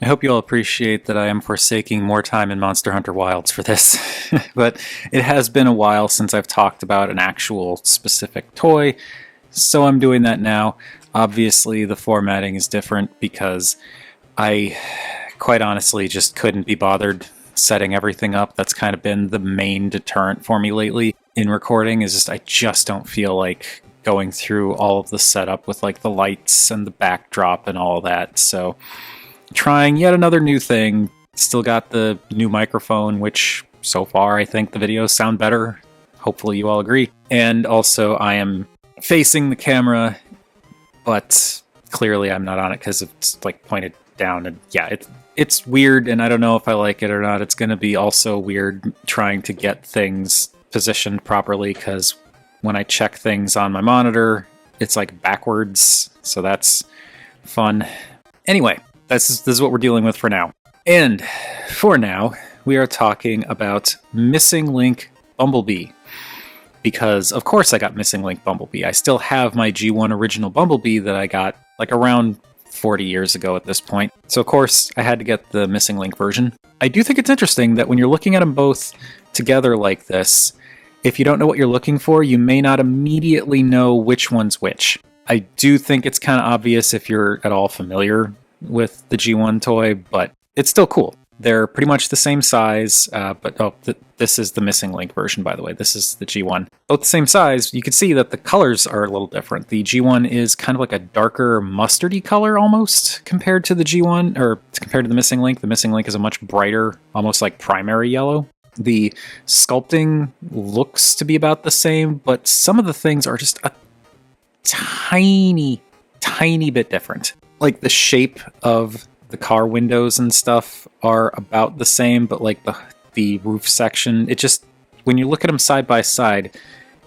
I hope you all appreciate that I am forsaking more time in Monster Hunter Wilds for this, but it has been a while since I've talked about an actual specific toy, so I'm doing that now. Obviously, the formatting is different because I, quite honestly, just couldn't be bothered setting everything up. That's kind of been the main deterrent for me lately in recording, is just I just don't feel like going through all of the setup with like the lights and the backdrop and all that, so trying yet another new thing. Still got the new microphone, which so far I think the videos sound better. Hopefully you all agree. And also I am facing the camera, but clearly I'm not on it because it's like pointed down, and yeah, it's weird, and I don't know if I like it or not. It's going to be also weird trying to get things positioned properly, because when I check things on my monitor, it's like backwards, so that's fun. Anyway, this is what we're dealing with for now. And for now, we are talking about Missing Link Bumblebee. Because, of course, I got Missing Link Bumblebee. I still have my G1 original Bumblebee that I got like around 40 years ago at this point. So, of course, I had to get the Missing Link version. I do think it's interesting that when you're looking at them both together like this, if you don't know what you're looking for, you may not immediately know which one's which. I do think it's kind of obvious if you're at all familiar with the G1 toy, but it's still cool. They're pretty much the same size, this is the Missing Link version, by the way. This is the G1. Both the same size. You can see that the colors are a little different. The G1 is kind of like a darker mustardy color almost compared to the G1, or compared to the Missing Link. The Missing Link is a much brighter, almost like primary yellow. The sculpting looks to be about the same, but some of the things are just a tiny bit different. Like the shape of the car windows and stuff are about the same, but like the roof section, it just, when you look at them side by side,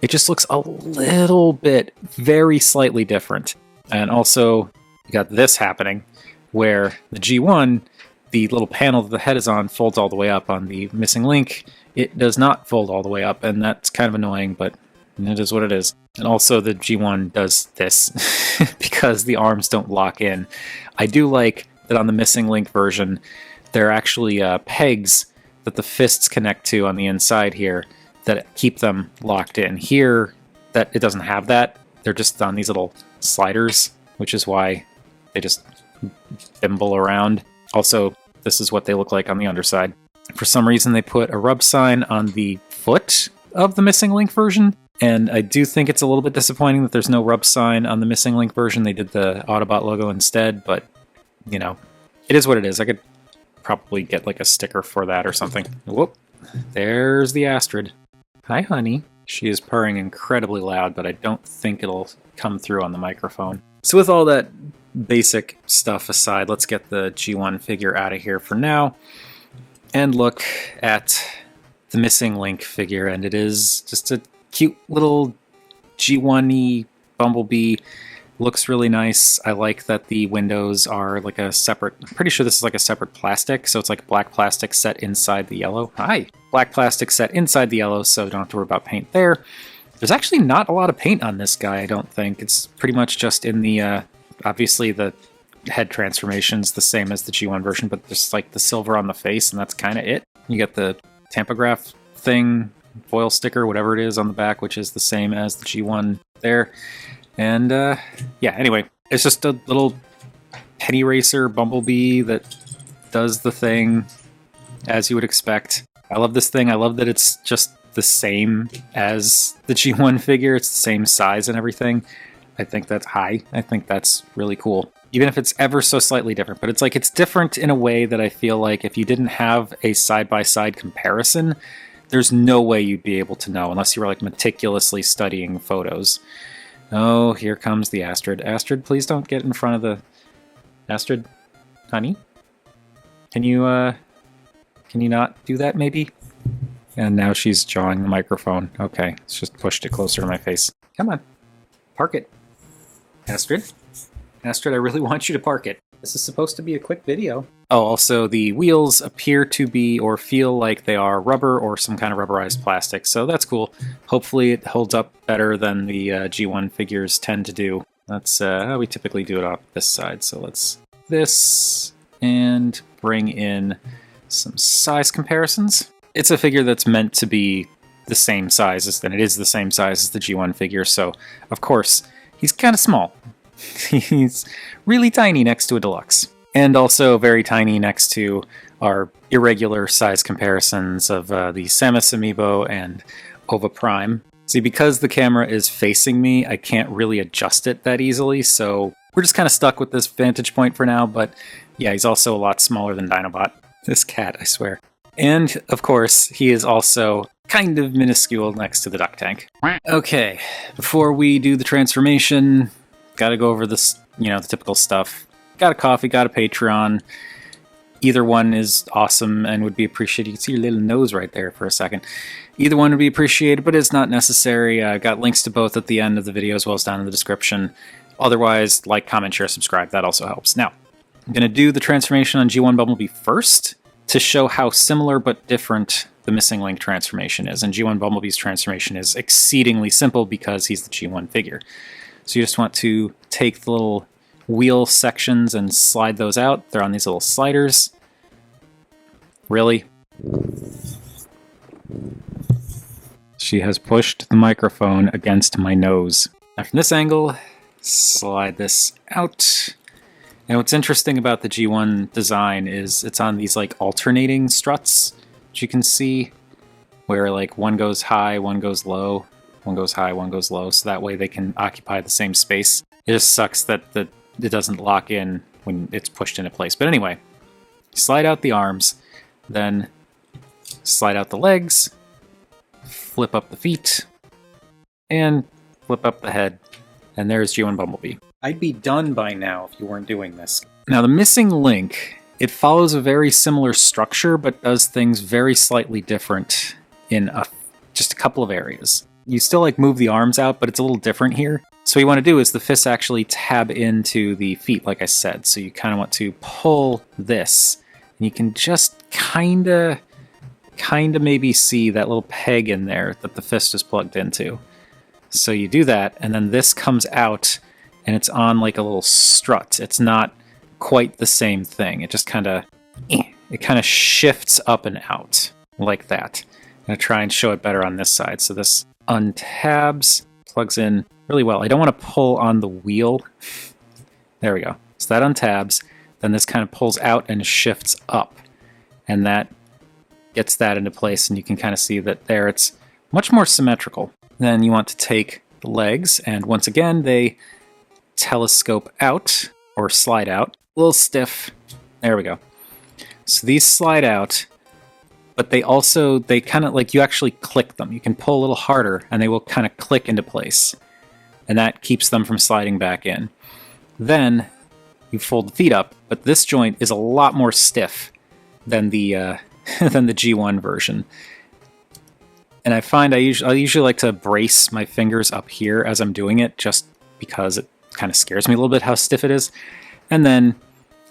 it just looks a little bit, very slightly different. And also, you got this happening, where the G1, the little panel that the head is on folds all the way up. On the Missing Link, it does not fold all the way up, and that's kind of annoying, but it is what it is. And also the G1 does this because the arms don't lock in. I do like that on the Missing Link version, there are actually pegs that the fists connect to on the inside here that keep them locked in. Here, that it doesn't have that. They're just on these little sliders, which is why they just bimble around. Also, this is what they look like on the underside. For some reason, they put a rub sign on the foot of the Missing Link version, and I do think it's a little bit disappointing that there's no rub sign on the Missing Link version. They did the Autobot logo instead, but you know, it is what it is. I could probably get like a sticker for that or something. Whoop, there's the Astrid. Hi, honey. She is purring incredibly loud, but I don't think it'll come through on the microphone. So with all that basic stuff aside, let's get the G1 figure out of here for now and look at the Missing Link figure. And it is just a cute little G1-y Bumblebee. Looks really nice. I like that the windows are like a separate, I'm pretty sure this is like a separate plastic, so it's like black plastic set inside the yellow. Hi! Black plastic set inside the yellow, so don't have to worry about paint there. There's actually not a lot of paint on this guy, I don't think. It's pretty much just in the, obviously the head transformation's the same as the G1 version, but just like the silver on the face, and that's kind of it. You get the tampograph thing, foil sticker, whatever it is on the back, which is the same as the G1 there. And, yeah, anyway, it's just a little penny racer Bumblebee that does the thing as you would expect. I love this thing. I love that it's just the same as the G1 figure. It's the same size and everything. I think that's high. I think that's really cool. Even if it's ever so slightly different. But it's like, it's different in a way that I feel like if you didn't have a side-by-side comparison, there's no way you'd be able to know unless you were like meticulously studying photos. Oh, here comes the Astrid. Astrid, please don't get in front of the... Astrid? Honey? Can you not do that, maybe? And now she's jawing the microphone. Okay, it's just pushed it closer to my face. Come on. Park it. Astrid? Astrid, I really want you to park it. This is supposed to be a quick video. Oh, also, the wheels appear to be or feel like they are rubber or some kind of rubberized plastic, so that's cool. Hopefully it holds up better than the G1 figures tend to do. That's we typically do it off this side, so let's this, and bring in some size comparisons. It's a figure that's meant to be the same size as, it is the same size as the G1 figure, so of course he's kind of small. He's really tiny next to a deluxe. And also very tiny next to our irregular size comparisons of the Samus Amiibo and Ova Prime. See, because the camera is facing me, I can't really adjust it that easily, so we're just kind of stuck with this vantage point for now, but yeah, he's also a lot smaller than Dinobot. This cat, I swear. And, of course, he is also kind of minuscule next to the Duck Tank. Okay, before we do the transformation, gotta go over this, the typical stuff. Got a coffee, got a Patreon. Either one is awesome and would be appreciated. You can see your little nose right there for a second. Either one would be appreciated, but it's not necessary. I've got links to both at the end of the video as well as down in the description. Otherwise, like, comment, share, subscribe. That also helps. Now, I'm going to do the transformation on G1 Bumblebee first to show how similar but different the Missing Link transformation is. And G1 Bumblebee's transformation is exceedingly simple because he's the G1 figure. So you just want to take the little wheel sections and slide those out. They're on these little sliders. Really? She has pushed the microphone against my nose. Now from this angle, slide this out. Now what's interesting about the G1 design is it's on these like alternating struts, which you can see, where like one goes high, one goes low, one goes high, one goes low, so that way they can occupy the same space. It just sucks that it doesn't lock in when it's pushed into place. But anyway, slide out the arms, then slide out the legs, flip up the feet, and flip up the head, and there's G1 Bumblebee. I'd be done by now if you weren't doing this. Now the Missing Link, it follows a very similar structure, but does things very slightly different in just a couple of areas. You still like move the arms out, but it's a little different here. So what you want to do is the fists actually tab into the feet, like I said. So you kind of want to pull this, and you can just kind of maybe see that little peg in there that the fist is plugged into. So you do that, and then this comes out, and it's on like a little strut. It's not quite the same thing. It just kind of shifts up and out like that. I'm going to try and show it better on this side. So this untabs, plugs in really well. I don't want to pull on the wheel. There we go. So that untabs, then this kind of pulls out and shifts up, and that gets that into place, and you can kind of see that there it's much more symmetrical. Then you want to take the legs, and once again they telescope out, or slide out. A little stiff. There we go. So these slide out, but they kind of like, you actually click them. You can pull a little harder and they will kind of click into place. And that keeps them from sliding back in. Then you fold the feet up, but this joint is a lot more stiff than the than the G1 version. And I find I usually like to brace my fingers up here as I'm doing it, just because it kind of scares me a little bit how stiff it is. And then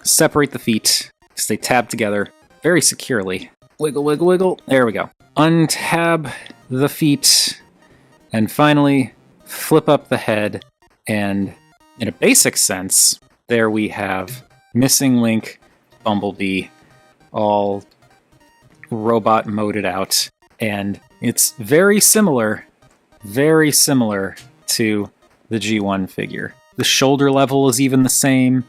separate the feet because they tab together very securely. Wiggle, wiggle, wiggle. There we go. Untab the feet. And finally, flip up the head. And in a basic sense, there we have Missing Link, Bumblebee, all robot moded out. And it's very similar to the G1 figure. The shoulder level is even the same.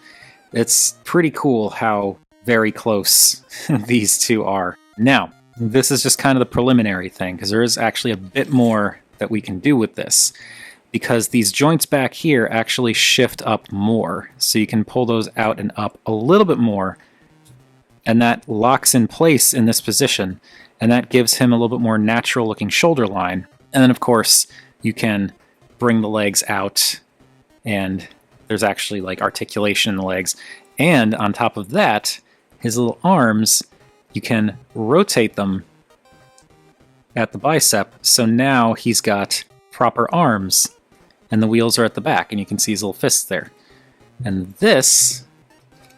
It's pretty cool how very close these two are. Now, this is just kind of the preliminary thing, because there is actually a bit more that we can do with this, because these joints back here actually shift up more. So you can pull those out and up a little bit more, and that locks in place in this position, and that gives him a little bit more natural looking shoulder line. And then of course you can bring the legs out, and there's actually like articulation in the legs. And on top of that, his little arms, you can rotate them at the bicep, so now he's got proper arms, and the wheels are at the back, and you can see his little fists there. And this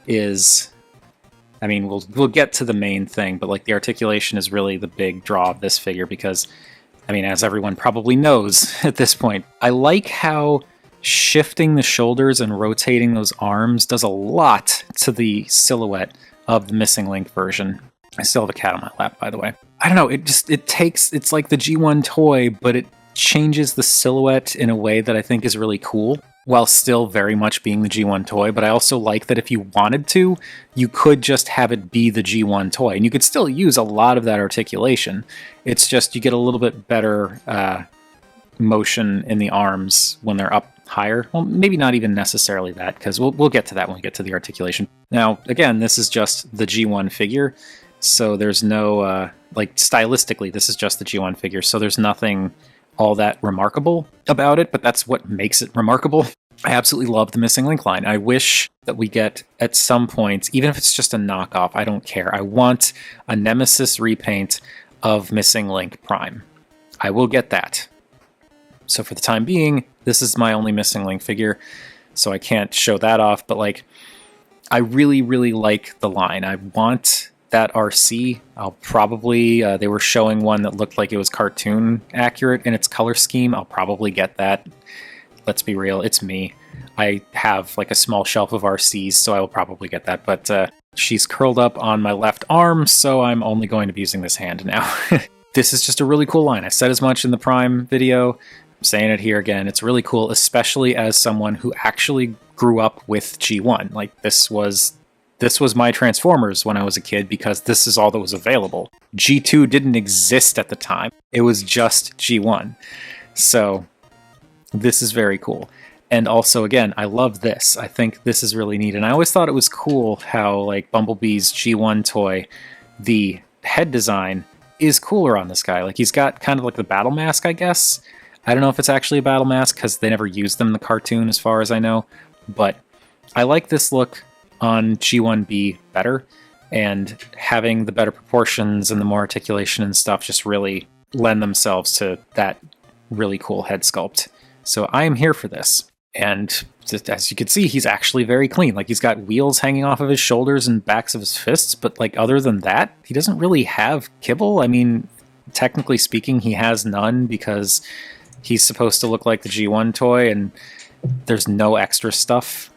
is, I mean, we'll get to the main thing, but like the articulation is really the big draw of this figure, because, I mean, as everyone probably knows at this point, I like how shifting the shoulders and rotating those arms does a lot to the silhouette of the Missing Link version. I still have a cat on my lap, by the way. I don't know, it's like the G1 toy, but it changes the silhouette in a way that I think is really cool, while still very much being the G1 toy. But I also like that if you wanted to, you could just have it be the G1 toy, and you could still use a lot of that articulation. It's just you get a little bit better motion in the arms when they're up higher. Well, maybe not even necessarily that, because we'll get to that when we get to the articulation. Now, again, this is just the G1 figure, so there's no, like, stylistically, this is just the G1 figure, so there's nothing all that remarkable about it, but that's what makes it remarkable. I absolutely love the Missing Link line. I wish that we get, at some point, even if it's just a knockoff, I don't care. I want a Nemesis repaint of Missing Link Prime. I will get that. So for the time being, this is my only Missing Link figure, so I can't show that off, but like, I really, really like the line. I want that RC. I'll probably, they were showing one that looked like it was cartoon accurate in its color scheme. I'll probably get that. Let's be real, it's me. I have like a small shelf of RCs, so I will probably get that, but she's curled up on my left arm, so I'm only going to be using this hand now. This is just a really cool line. I said as much in the Prime video. I'm saying it here again. It's really cool, especially as someone who actually grew up with G1. Like, this was my Transformers when I was a kid, because this is all that was available. G2 didn't exist at the time. It was just G1. So this is very cool. And also, again, I love this. I think this is really neat. And I always thought it was cool how, like, Bumblebee's G1 toy, the head design is cooler on this guy. Like, he's got kind of like the battle mask, I guess. I don't know if it's actually a battle mask, because they never used them in the cartoon as far as I know. But I like this look on G1B better, and having the better proportions and the more articulation and stuff just really lend themselves to that really cool head sculpt. So I am here for this. And just, as you can see, he's actually very clean. Like, he's got wheels hanging off of his shoulders and backs of his fists, but like, other than that, he doesn't really have kibble. I mean, technically speaking, he has none, because he's supposed to look like the G1 toy, and there's no extra stuff.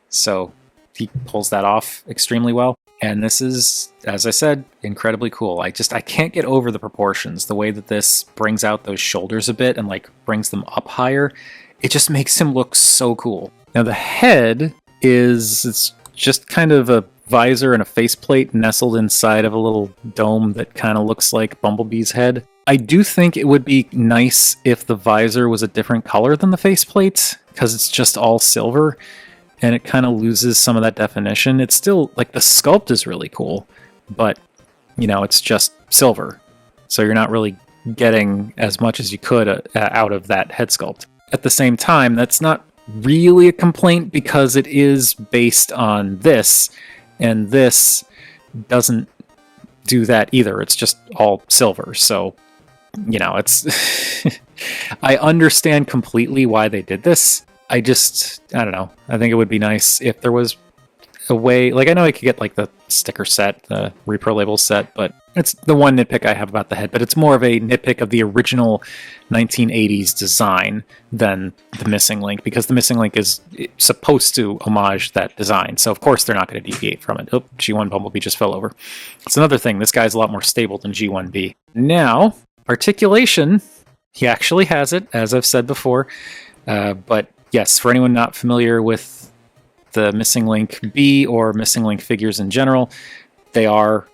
So he pulls that off extremely well. And this is, as I said, incredibly cool. I can't get over the proportions. The way that this brings out those shoulders a bit and like brings them up higher, it just makes him look so cool. Now the head it's just kind of a visor and a faceplate nestled inside of a little dome that kind of looks like Bumblebee's head. I do think it would be nice if the visor was a different color than the faceplate, because it's just all silver, and it kind of loses some of that definition. It's still, like, the sculpt is really cool, but, you know, it's just silver, so you're not really getting as much as you could out of that head sculpt. At the same time, that's not really a complaint, because it is based on this, and this doesn't do that either. It's just all silver, so, you know, it's... I understand completely why they did this. I don't know. I think it would be nice if there was a way... Like, I know I could get, like, the sticker set, the repro label set, but it's the one nitpick I have about the head, but it's more of a nitpick of the original 1980s design than the Missing Link, because the Missing Link is supposed to homage that design, so of course they're not going to deviate from it. Oh, G1 Bumblebee just fell over. It's another thing. This guy's a lot more stable than G1B. Now, articulation, he actually has it, as I've said before, but yes, for anyone not familiar with the Missing Link B or Missing Link figures in general, they are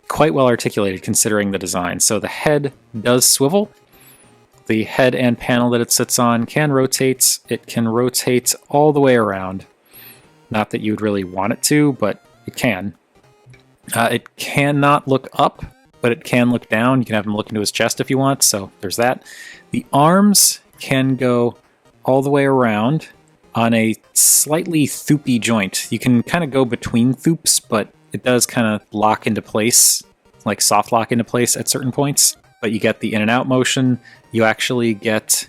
quite well articulated considering the design. So the head does swivel. The head and panel that it sits on can rotate. It can rotate all the way around. Not that you would really want it to, but it can. It cannot look up, but it can look down. You can have him look into his chest if you want, so there's that. The arms can go all the way around on a slightly thoopy joint. You can kind of go between thoops, but it does kind of lock into place, like soft lock into place at certain points. But you get the in and out motion. You actually get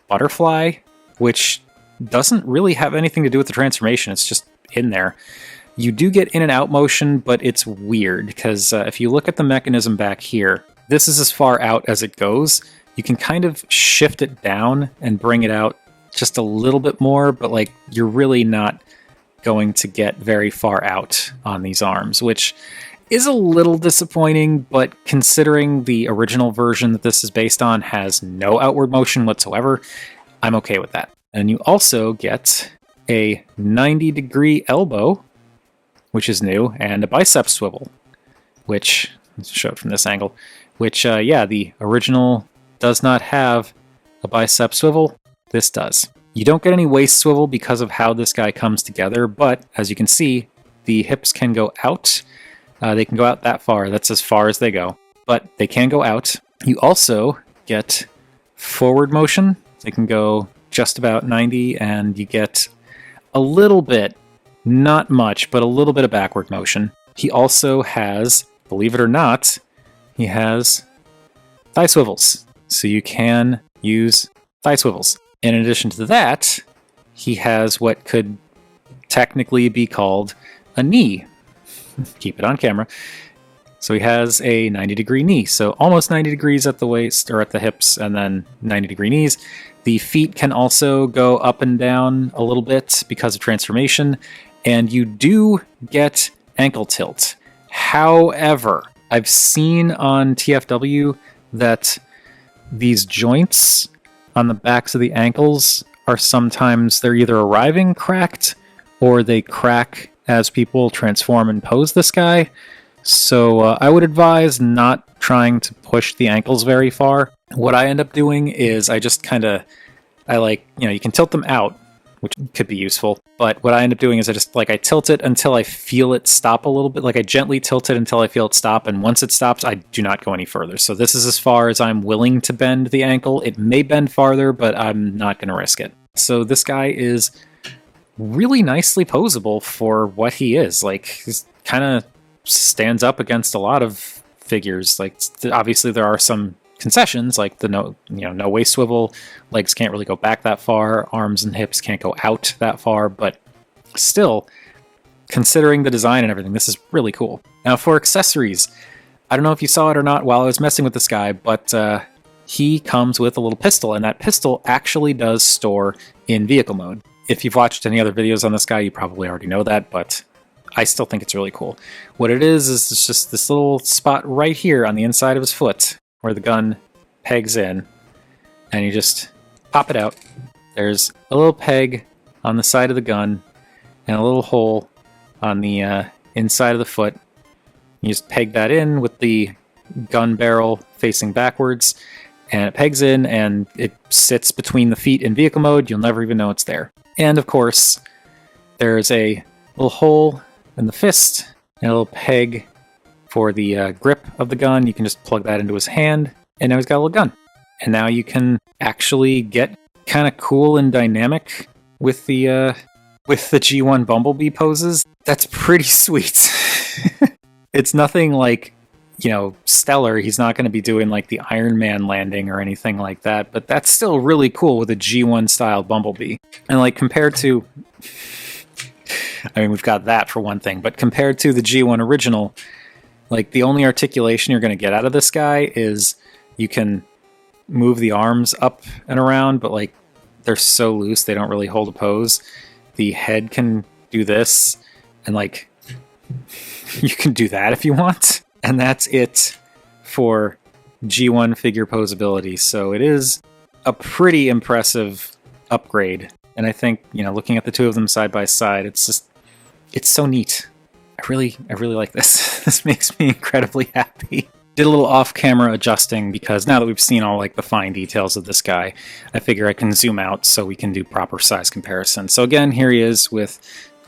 butterfly, which doesn't really have anything to do with the transformation. It's just in there. You do get in and out motion, but it's weird, because if you look at the mechanism back here, this is as far out as it goes. You can kind of shift it down and bring it out just a little bit more, but like, you're really not going to get very far out on these arms, which is a little disappointing, but considering the original version that this is based on has no outward motion whatsoever, I'm okay with that. And you also get a 90-degree elbow, which is new, and a bicep swivel, which, let's show it from this angle, which, yeah, the original does not have a bicep swivel. This does. You don't get any waist swivel because of how this guy comes together, but as you can see, the hips can go out. They can go out that far. That's as far as they go, but they can go out. You also get forward motion. They can go just about 90, and you get a little bit, not much, but a little bit of backward motion. He also has, believe it or not, he has thigh swivels. So you can use thigh swivels. In addition to that, he has what could technically be called a knee. Keep it on camera. So he has a 90-degree knee. So almost 90 degrees at the waist or at the hips, and then 90-degree knees. The feet can also go up and down a little bit because of transformation. And you do get ankle tilt. However, I've seen on TFW that these joints on the backs of the ankles are sometimes, they're either arriving cracked or they crack as people transform and pose this guy. So I would advise not trying to push the ankles very far. What I end up doing is I just you can tilt them out, which could be useful. But what I end up doing is I tilt it until I feel it stop a little bit. Like I gently tilt it until I feel it stop. And once it stops, I do not go any further. So this is as far as I'm willing to bend the ankle. It may bend farther, but I'm not going to risk it. So this guy is really nicely posable for what he is. Like, he's kind of stands up against a lot of figures. Like, obviously there are some concessions, like the no waist swivel, legs can't really go back that far, arms and hips can't go out that far, but still, considering the design and everything, this is really cool. Now for accessories, I don't know if you saw it or not while I was messing with this guy, but he comes with a little pistol, and that pistol actually does store in vehicle mode. If you've watched any other videos on this guy, you probably already know that, but I still think it's really cool. What it is it's just this little spot right here on the inside of his foot where the gun pegs in, and you just pop it out. There's a little peg on the side of the gun and a little hole on the inside of the foot. You just peg that in with the gun barrel facing backwards, and it pegs in, and it sits between the feet in vehicle mode. You'll never even know it's there. And of course, there's a little hole in the fist and a little peg for the grip of the gun. You can just plug that into his hand, and now he's got a little gun. And now you can actually get kind of cool and dynamic with the G1 Bumblebee poses. That's pretty sweet. It's nothing like, stellar. He's not going to be doing like the Iron Man landing or anything like that, but that's still really cool with a G1 style Bumblebee. And like compared to, we've got that for one thing, but compared to the G1 original, like the only articulation you're going to get out of this guy is you can move the arms up and around, but like they're so loose they don't really hold a pose. The head can do this, and like you can do that if you want. And that's it for G1 figure posability. So it is a pretty impressive upgrade. And I think, looking at the two of them side by side, it's so neat. I really like this. This makes me incredibly happy. Did a little off-camera adjusting because now that we've seen all like the fine details of this guy, I figure I can zoom out so we can do proper size comparison. So again, here he is with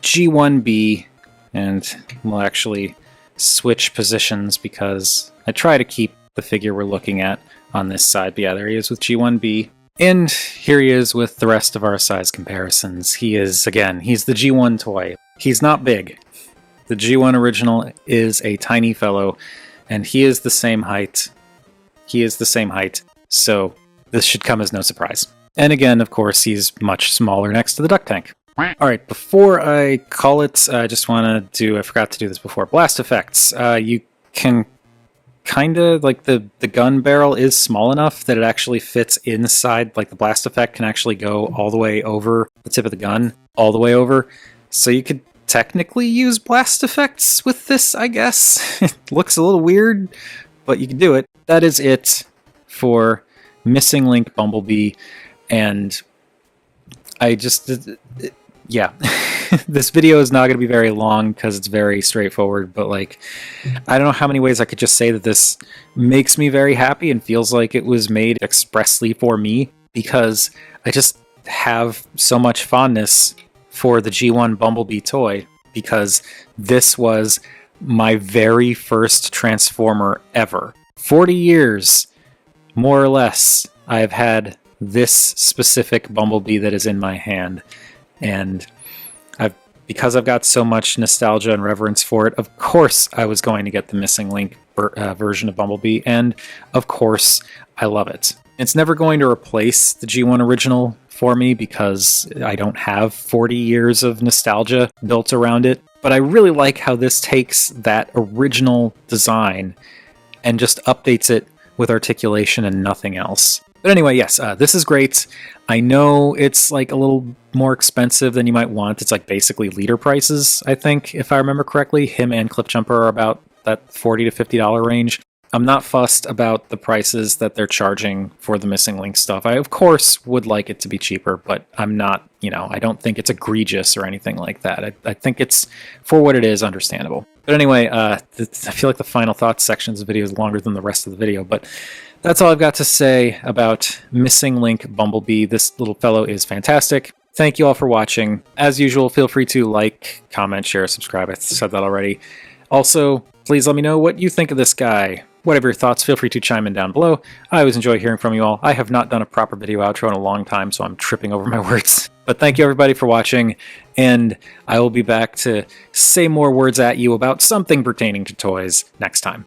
G1B, and we'll actually switch positions because I try to keep the figure we're looking at on this side. But yeah, there he is with G1B. And here he is with the rest of our size comparisons. He's the G1 toy. He's not big. The G1 original is a tiny fellow, and he is the same height. So this should come as no surprise. And again, of course, he's much smaller next to the duck tank. Alright, before I call it, I just want to I forgot to do this before, blast effects. You can kind of, like the gun barrel is small enough that it actually fits inside, like the blast effect can actually go all the way over the tip of the gun, all the way over. So you could technically use blast effects with this, I guess. It looks a little weird, but you can do it. That is it for Missing Link Bumblebee, and I just... yeah. This video is not going to be very long because it's very straightforward, but like, I don't know how many ways I could just say that this makes me very happy and feels like it was made expressly for me, because I just have so much fondness for the G1 Bumblebee toy, because this was my very first Transformer ever. 40 years, more or less, I've had this specific Bumblebee that is in my hand, and because I've got so much nostalgia and reverence for it, of course I was going to get the Missing Link version of Bumblebee, and of course I love it. It's never going to replace the G1 original for me because I don't have 40 years of nostalgia built around it, but I really like how this takes that original design and just updates it with articulation and nothing else. But anyway, yes, this is great. I know it's like a little more expensive than you might want. It's like basically leader prices, I think, if I remember correctly. Him and Cliffjumper are about that $40 to $50 range. I'm not fussed about the prices that they're charging for the Missing Link stuff. I, of course, would like it to be cheaper, but I'm not, I don't think it's egregious or anything like that. I think it's, for what it is, understandable. But anyway, I feel like the final thoughts section of the video is longer than the rest of the video, but that's all I've got to say about Missing Link Bumblebee. This little fellow is fantastic. Thank you all for watching. As usual, feel free to like, comment, share, subscribe. I said that already. Also, please let me know what you think of this guy. Whatever your thoughts, feel free to chime in down below. I always enjoy hearing from you all. I have not done a proper video outro in a long time, so I'm tripping over my words. But thank you everybody for watching, and I will be back to say more words at you about something pertaining to toys next time.